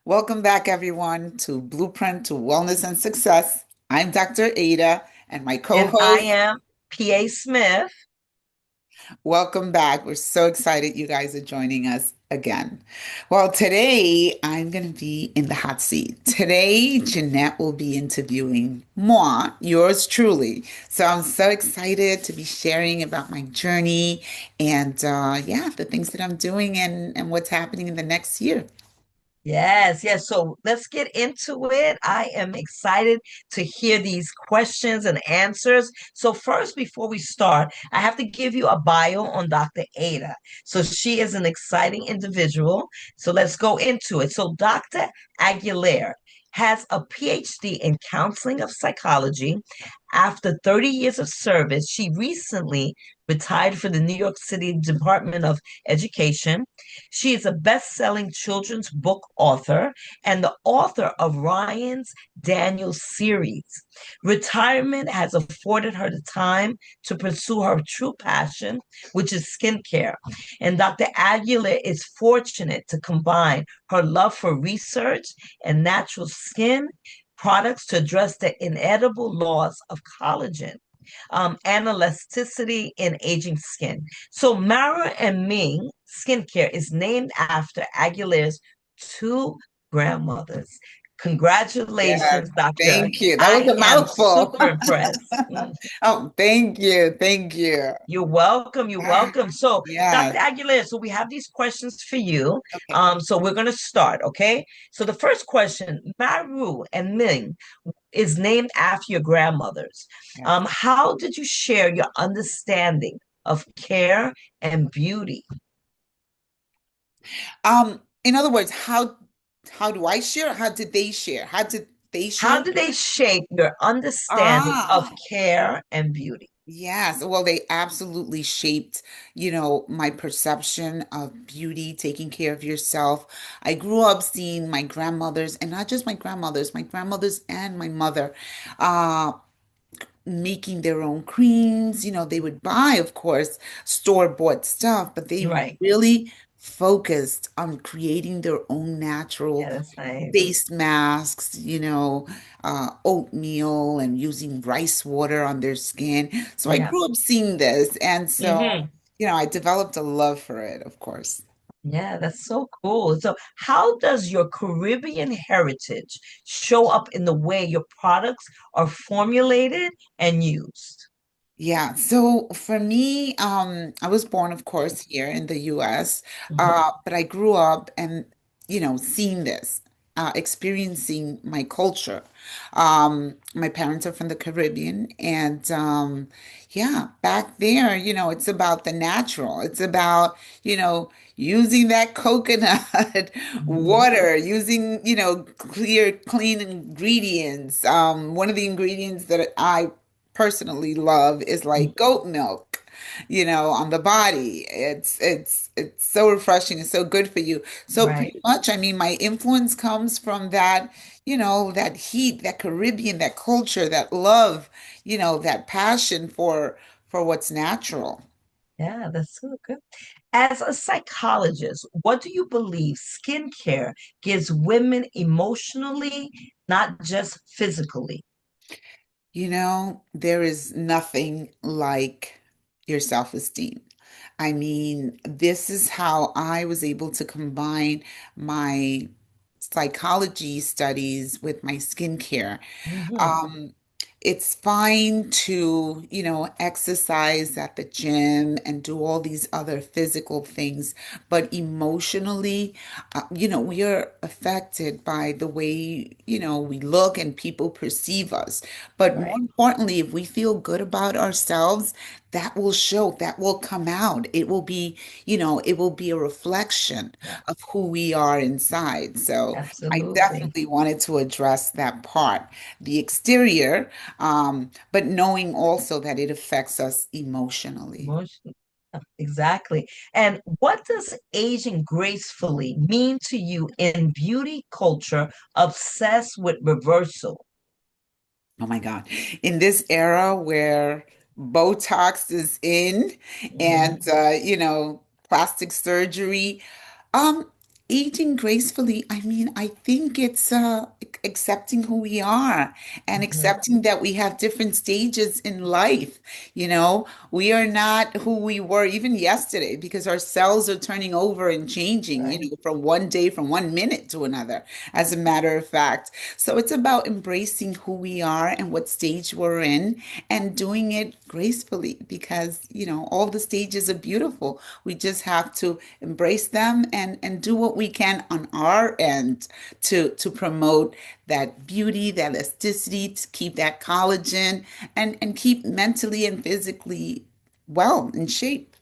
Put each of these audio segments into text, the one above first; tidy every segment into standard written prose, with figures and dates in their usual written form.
Welcome back, everyone, to Blueprint to Wellness and Success. I'm Dr. Ada, and my And I co-host. am PA Smith. Welcome back. We're so excited you guys are joining us again. Well, today I'm going to be in the hot seat. Today, Jeanette will be interviewing moi, yours truly. So I'm so excited to be sharing about my journey and, yeah, the things that I'm doing and what's happening in the next year. Yes, yes. So let's get into it. I am excited to hear these questions and answers. So, first, before we start, I have to give you a bio on Dr. Ada. So, she is an exciting individual. So, let's go into it. So, Dr. Aguilar has a PhD in counseling of psychology. After 30 years of service, she recently retired from the New York City Department of Education. She is a best-selling children's book author and the author of Ryan's Daniels series. Retirement has afforded her the time to pursue her true passion, which is skincare. And Dr. Aguilar is fortunate to combine her love for research and natural skin products to address the inedible loss of collagen, and elasticity in aging skin. So Mara and Ming Skincare is named after Aguilar's two grandmothers. Yes, Congratulations, Doctor. thank you. That was I a am mouthful. super impressed. Oh, thank you. Thank you. You're welcome. You're Ah, welcome. So, yes. Dr. Aguilera, so we have these questions for you. Okay. So we're going to start, okay? So the first question, Maru and Ming is named after your grandmothers. Yes. How did you share your understanding of care and beauty? In other words, how do I share? How did they share? How did they How share? did they shape your understanding of Ah, care and beauty? yes. Well, they absolutely shaped, my perception of beauty, taking care of yourself. I grew up seeing my grandmothers, and not just my grandmothers and my mother. Uh, making their own creams. They would buy, of course, store-bought stuff, but they Right. really focused on creating their own Yeah, natural that's nice. face masks, oatmeal and using rice water on their skin. So I Yeah. grew up seeing this. And so, Hmm. I developed a love for it, of course. Yeah, that's so cool. So, how does your Caribbean heritage show up in the way your products are formulated and used? Yeah, so for me, I was born, of course, here in the US, Mhm. but I grew up and, seeing this, experiencing my culture. My parents are from the Caribbean, and yeah, back there, it's about the natural. It's about, using that coconut Mhm. water, using, clear, clean ingredients. One of the ingredients that I personally love is like goat milk, on the body. It's so refreshing. It's so good for you. So Right. pretty much, I mean, my influence comes from that, that heat, that Caribbean, that culture, that love, that passion for what's natural. Yeah, that's so good. As a psychologist, what do you believe skincare gives women emotionally, not just physically? There is nothing like your self-esteem. I mean, this is how I was able to combine my psychology studies with my skincare. Hmm. Um, it's fine to, exercise at the gym and do all these other physical things, but emotionally, we are affected by the way, we look and people perceive us. But more Right. importantly, if we feel good about ourselves, that will show, that will come out. It will be a reflection Yeah, of who we are inside. So I absolutely. definitely wanted to address that part, the exterior, but knowing also that it affects us emotionally. Emotion. Exactly. And what does aging gracefully mean to you in beauty culture obsessed with reversal? Oh my God. In this era where Botox is in and, Mhm. plastic surgery, um, aging gracefully, I mean, I think it's accepting who we are and Hmm. accepting that we have different stages in life. You know, we are not who we were even yesterday because our cells are turning over and changing, you Right. know, from one day, from 1 minute to another, as a matter of fact. So it's about embracing who we are and what stage we're in and doing it gracefully because, you know, all the stages are beautiful. We just have to embrace them and do what we can on our end to promote that beauty, that elasticity, to keep that collagen and keep mentally and physically well in shape.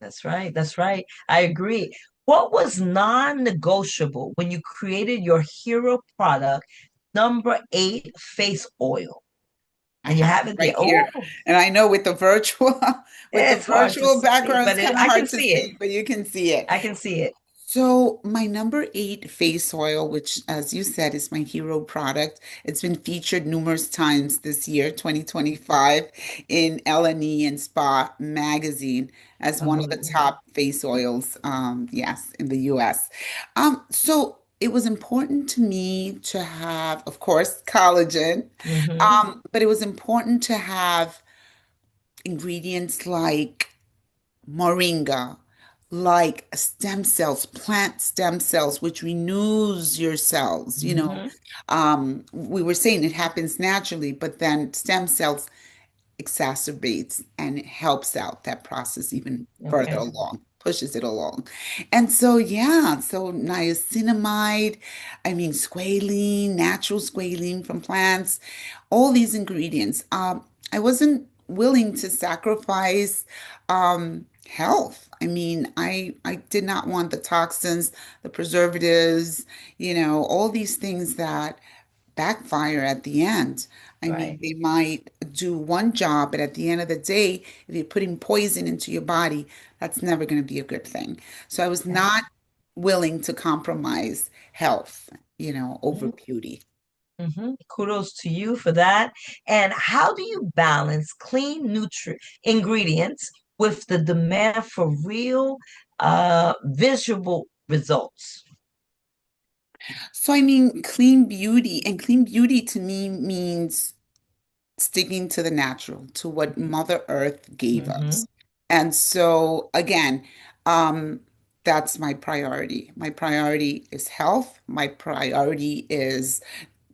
That's right. That's right. I agree. What was non-negotiable when you created your hero product, number 8 face oil? I And you have it have it there. right here. Oh, And I know with the virtual with the it's hard to virtual see, background, it's but kind of I hard can to see it. see, but you can see it. I can see it. So, my number 8 face oil, which, as you said, is my hero product, it's been featured numerous times this year, 2025, in L&E and Spa magazine as one of the Oh, top face oils, yes, in the US. So, it was important to me to have, of course, collagen, mm-hmm. but it was important to have ingredients like moringa, like stem cells, plant stem cells, which renews your cells. You know, Mm-hmm. we were saying it happens naturally, but then stem cells exacerbates and it helps out that process even further Okay. along, pushes it along. And so, yeah, so niacinamide, I mean, squalene, natural squalene from plants, all these ingredients. I wasn't willing to sacrifice health. I mean, I did not want the toxins, the preservatives, you know, all these things that backfire at the end. I mean, Right. they might do one job, but at the end of the day, if you're putting poison into your body, that's never going to be a good thing. So I was not willing to compromise health, you know, over beauty. Mm-hmm. Kudos to you for that. And how do you balance clean nutri ingredients with the demand for real visual results? So I mean, clean beauty, and clean beauty to me means sticking to the natural, to what Mother Earth gave Mm-hmm. us. And so again, um, that's my priority. My priority is health. My priority is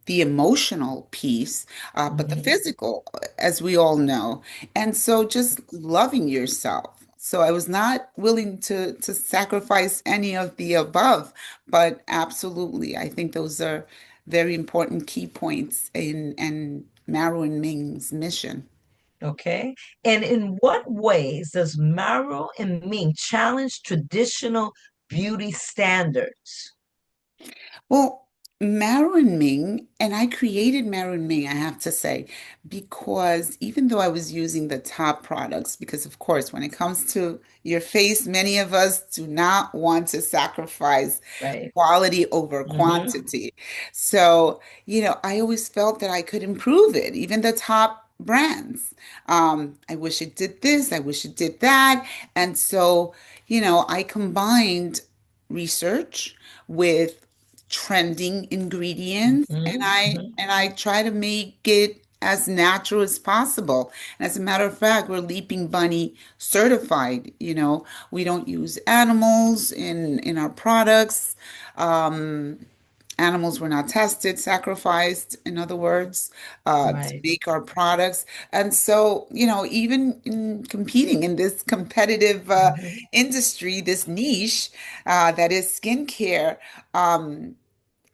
the emotional piece, but the Mm-hmm. physical, as we all know. And so just loving yourself. So I was not willing to sacrifice any of the above, but absolutely, I think those are very important key points in Maro and Ming's mission. Okay. And in what ways does Maro and Ming challenge traditional beauty standards? Well, Marilyn Ming, and I created Marilyn Ming, I have to say, because even though I was using the top products, because of course, when it comes to your face, many of us do not want to sacrifice Right. quality over Mm-hmm. quantity. So, you know, I always felt that I could improve it, even the top brands. I wish it did this, I wish it did that. And so, you know, I combined research with trending ingredients and Mm-hmm. I try to make it as natural as possible. And as a matter of fact, we're Leaping Bunny certified, you know. We don't use animals in our products. Animals were not tested, sacrificed, in other words, to Right. make our products. And so, you know, even in competing in this competitive Mm-hmm. industry, this niche that is skincare,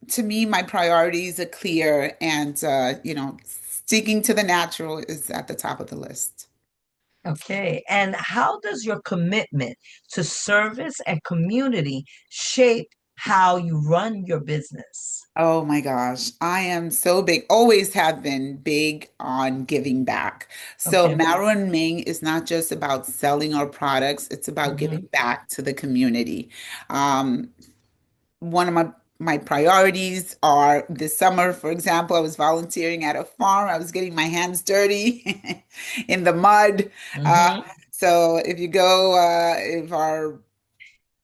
to me, my priorities are clear, and you know, sticking to the natural is at the top of the list. Okay. And how does your commitment to service and community shape how you run your business? Oh my gosh, I am so big, always have been big on giving back. So Okay. Maro and Ming is not just about selling our products, it's about Mm-hmm. giving back to the community. Um, One of my priorities are this summer, for example, I was volunteering at a farm. I was getting my hands dirty in the mud. Uh, Mm-hmm. so if you go, if our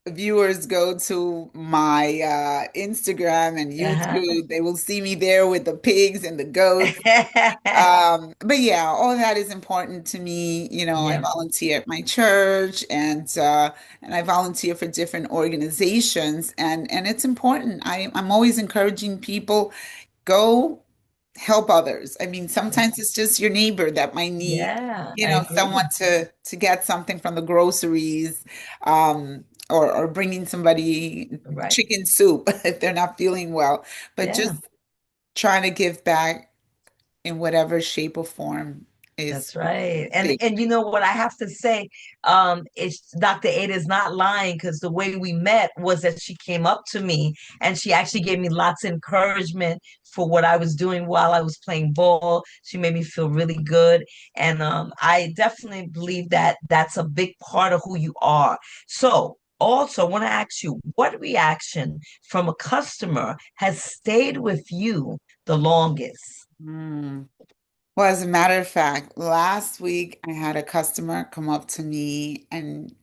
viewers go to my Instagram and Uh-huh. YouTube, they will see me there with the pigs and the goats. But yeah, all that is important to me. I Yeah, volunteer at my church and I volunteer for different organizations and it's important. I'm always encouraging people, go help others. I mean, yeah, sometimes it's just your neighbor that might need, yeah, I someone agree. to get something from the groceries, or bringing somebody Right. chicken soup if they're not feeling well. But Yeah. just trying to give back in whatever shape or form is That's right. And big. and you know what I have to say, it's Dr. Ada is not lying because the way we met was that she came up to me and she actually gave me lots of encouragement for what I was doing while I was playing ball. She made me feel really good. And I definitely believe that that's a big part of who you are. So also I want to ask you, what reaction from a customer has stayed with you the longest? Mm. Well, as a matter of fact, last week I had a customer come up to me and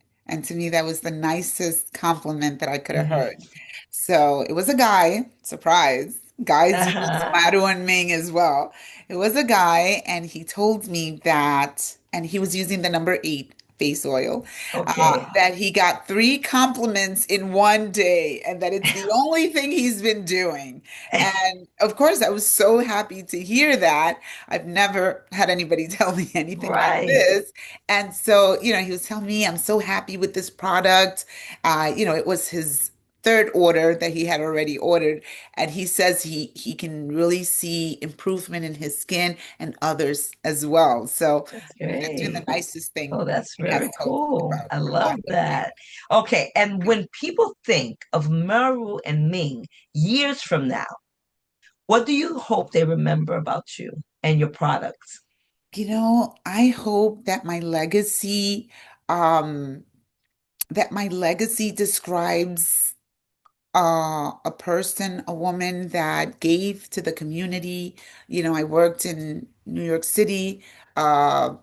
to me that was the nicest compliment that I could have Mhm. heard. So it was a guy, surprise. Guys use Uh-huh. Madu and Ming as well. It was a guy, and he told me that, and he was using the number 8 face oil, Okay. that he got 3 compliments in one day, and that it's the only thing he's been doing. And of course, I was so happy to hear that. I've never had anybody tell me anything like Right. this. And so, he was telling me, I'm so happy with this product. It was his third order that he had already ordered. And he says he can really see improvement in his skin and others as well. So, That's I mean, that's been the great. nicest thing Oh, that's he has very told me cool. I about love the face. that. Okay. And when people think of Meru and Ming years from now, what do you hope they remember about you and your products? I hope um, that my legacy describes a person, a woman that gave to the community. I worked in New York City, uh,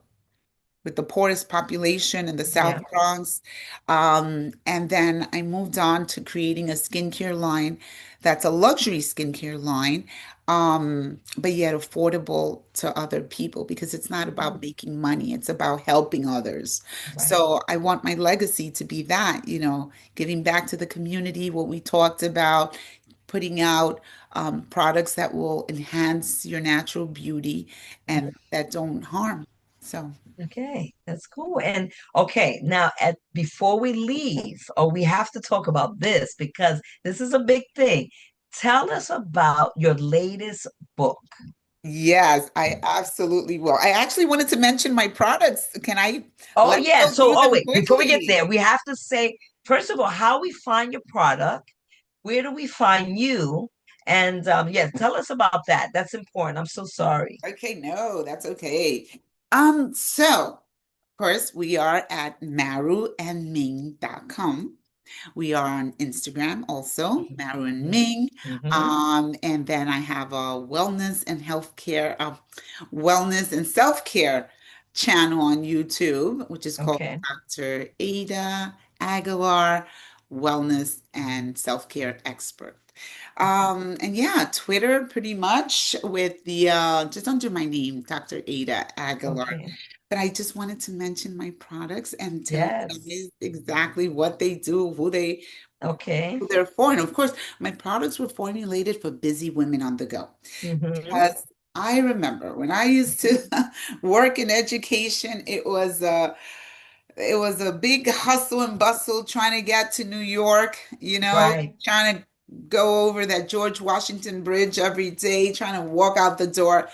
with the poorest population in the South Yeah. Bronx. And then I moved on to creating a skincare line that's a luxury skincare line, but yet affordable to other people because it's not about making money, it's about helping others. Right. So I want my legacy to be that, giving back to the community, what we talked about, putting out products that will enhance your natural beauty and that don't harm. So. Okay, that's cool. And okay, now at before we leave, oh, we have to talk about this because this is a big thing. Tell us about your latest book. Yes, I absolutely will. I actually wanted to mention my products. Can I Oh, let me yeah. go So, through oh, them wait, before we get quickly? there, we have to say, first of all, how we find your product, where do we find you? And yeah, tell us about that. That's important. I'm so sorry. Okay, no, that's okay. So of course we are at maruandming.com. We are on Instagram also, Maru and Ming. Mm-hmm. And then I have a wellness and self-care channel on YouTube, which is called Okay. Dr. Ada Aguilar, Wellness and Self-Care Expert. And yeah, Twitter pretty much with the just under my name, Dr. Ada Aguilar. Okay. But I just wanted to mention my products and tell you Yes. guys exactly what they do, Okay. who they're for. And of course, my products were formulated for busy women on the go. Mm-hmm. Because I remember when I used to work in education, it was a big hustle and bustle trying to get to New York, Right. trying to go over that George Washington Bridge every day, trying to walk out the door.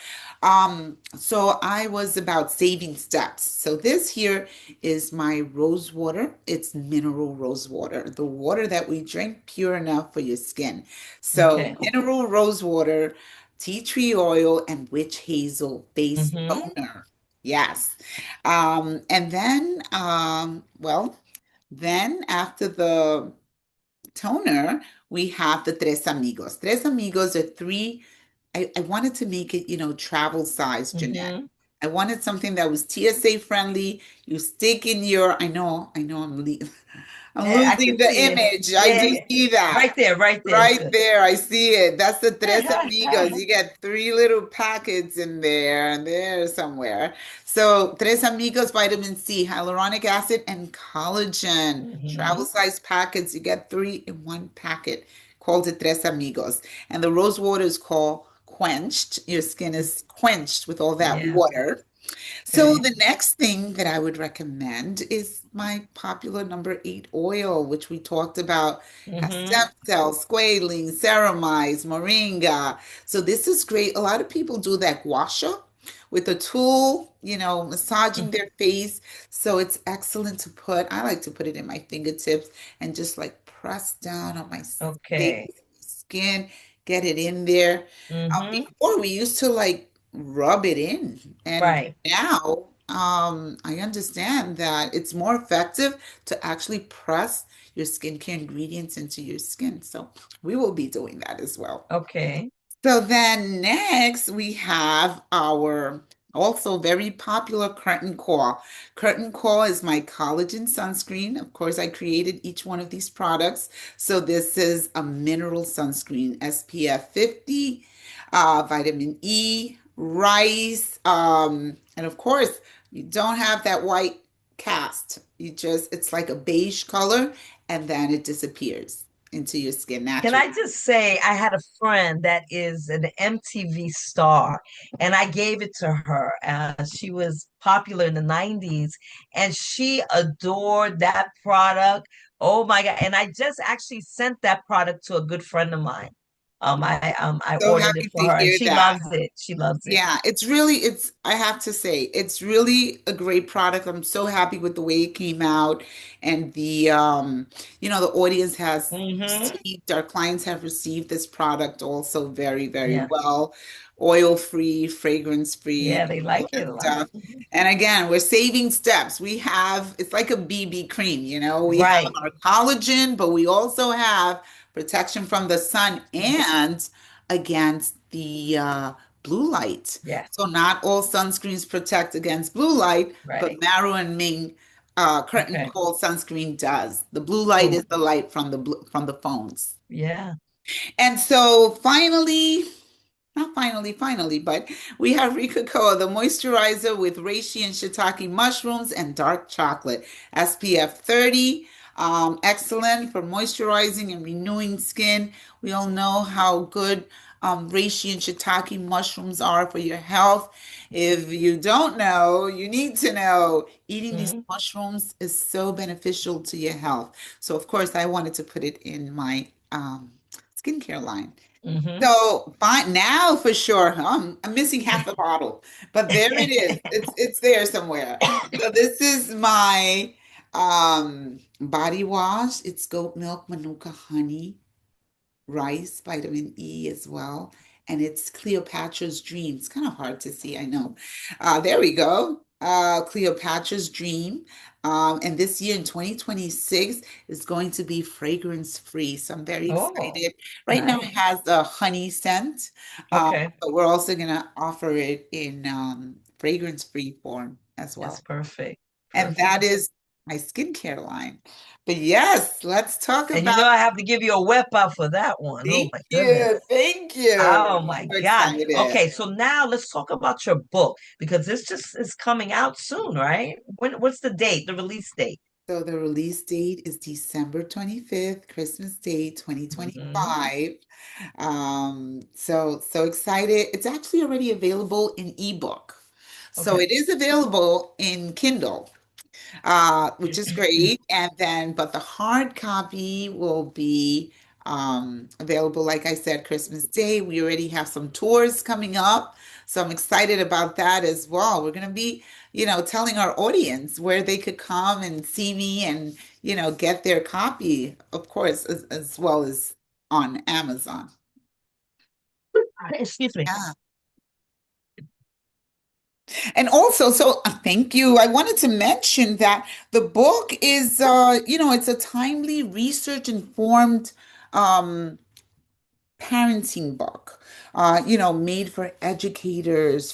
So I was about saving steps. So this here is my rose water. It's mineral rose water, the water that we drink pure enough for your skin. So Okay. mineral rose water, tea tree oil, and witch hazel base Mm-hmm. toner. Yes. And then, then after the toner, we have the Tres Amigos. Tres Amigos are three. I wanted to make it, travel size, Jeanette. Mm-hmm. I wanted something that was TSA friendly. You stick in your, I know, I'm Yeah, I can losing the see it. image. I Yeah, do yeah, yeah. see that. Right there is Right good. there, I see it. That's the Tres Amigos. You get three little packets in there and there somewhere. So, Tres Amigos, vitamin C, hyaluronic acid, and collagen. Travel Hmm. size packets. You get three in one packet called the Tres Amigos. And the rose water is called quenched. Your skin is quenched with all that Yeah. water. So Okay. the next thing that I would recommend is my popular number eight oil, which we talked about, has Hmm. stem cells, squalene, ceramides, moringa. So this is great. A lot of people do that gua sha with a tool, massaging their face. So it's excellent to put. I like to put it in my fingertips and just like press down on my face, Okay. skin, get it in there. Hmm. Before we used to like rub it in, and Right. now I understand that it's more effective to actually press your skincare ingredients into your skin. So we will be doing that as well. Okay. So then next we have our also very popular curtain call. Curtain call is my collagen sunscreen. Of course, I created each one of these products. So this is a mineral sunscreen, SPF 50, vitamin E, rice, and of course, you don't have that white cast. It's like a beige color and then it disappears into your skin Can naturally. I just say, I had a friend that is an MTV star, and I gave it to her. She was popular in the 90s, and she adored that product. Oh my God. And I just actually sent that product to a good friend of mine. I So ordered it happy to for her, and hear she that. loves it. She loves it. Yeah, I have to say, it's really a great product. I'm so happy with the way it came out and the audience has Hmm. received, our clients have received this product also very, very Yeah. well. Oil-free, Yeah, fragrance-free, they all like that it a lot. stuff. And again, we're saving steps. It's like a BB cream, we have Right. our collagen, but we also have protection from the sun and against the blue light. Yeah. So not all sunscreens protect against blue light, but Right. Marrow and Ming curtain Okay. call sunscreen does. The blue light So, is the light from from the phones. yeah. And so finally, not finally, but we have Rikako, the moisturizer with reishi and shiitake mushrooms and dark chocolate, SPF 30. Excellent for moisturizing and renewing skin. We all know how good reishi and shiitake mushrooms are for your health. If you don't know, you need to know. Eating these Hmm. mushrooms is so beneficial to your health. So, of course, I wanted to put it in my skincare line. Hmm. So fine now for sure. I'm missing half the bottle, but there it is. It's there somewhere. So this is my body wash. It's goat milk, manuka honey, rice, vitamin E as well. And it's Cleopatra's Dream. It's kind of hard to see, I know. There we go. Cleopatra's Dream. And this year in 2026 is going to be fragrance free. So I'm very Oh, excited. Right now nice. it has a honey scent, Okay. but we're also going to offer it in fragrance free form as That's well. perfect. And Perfect. that is my skincare line. But yes, let's talk And you about. know I have to give you a whip up for that one. Oh Thank my goodness. you. Thank you. Oh my So God. excited. Okay, so now let's talk about your book because this just is coming out soon, right? What's the date, the release date? So the release date is December 25th, Christmas Day Hmm. 2025. So excited. It's actually already available in ebook. So Okay. it is available in Kindle. Which is great. And then, but the hard copy will be available, like I said, Christmas Day. We already have some tours coming up. So I'm excited about that as well. We're going to be, telling our audience where they could come and see me and, get their copy, of course, as well as on Amazon. Excuse me. Yeah. And also, so thank you. I wanted to mention that the book is, it's a timely, research informed um, parenting book, made for educators,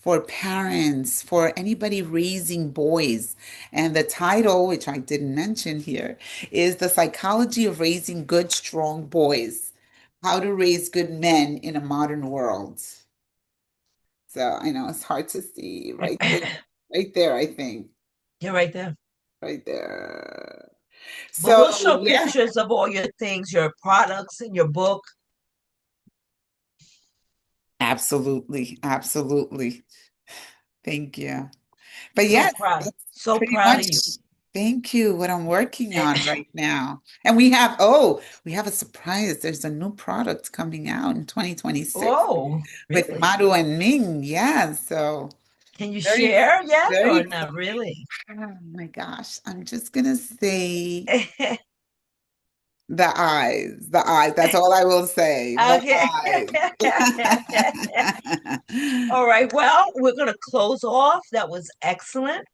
for parents, for anybody raising boys. And the title, which I didn't mention here, is The Psychology of Raising Good, Strong Boys: How to Raise Good Men in a Modern World. So I know it's hard to see right there, I think, You're right there. right there. But we'll So show yeah, pictures of all your things, your products in your book. absolutely, absolutely. Thank you. But So yes, proud. that's So pretty proud of much, you. thank you, what I'm working Eh, on right now. And we have a surprise. There's a new product coming out in 2026 Oh, with really? Maru and Ming. Yeah, so Can you very, share yet very or not excited. really? Oh my gosh. I'm just gonna say the eyes, the eyes. That's all I will say. The Okay. eyes. All right. Well, we're going to close off. That was excellent.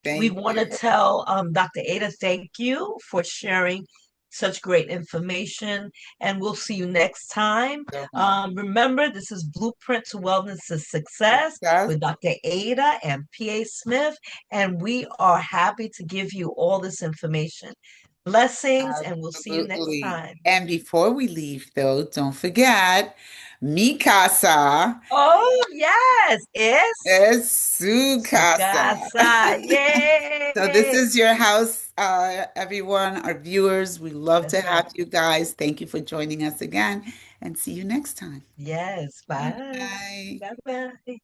We Thank want to you tell Dr. Ada, thank you for sharing such great information, and we'll see you next time. so much. Remember, this is Blueprint to Wellness to Success Success. with Dr. Ada and PA Smith, and we are happy to give you all this information. Blessings, and we'll see you next Absolutely. time. And before we leave, though, don't forget, mi casa Oh, yes, it's es su su casa. casa. So this Yay! is your house, everyone, our viewers. We love to That's right. have you guys. Thank you for joining us again, and see you next time. Yes, bye. Bye. Bye bye.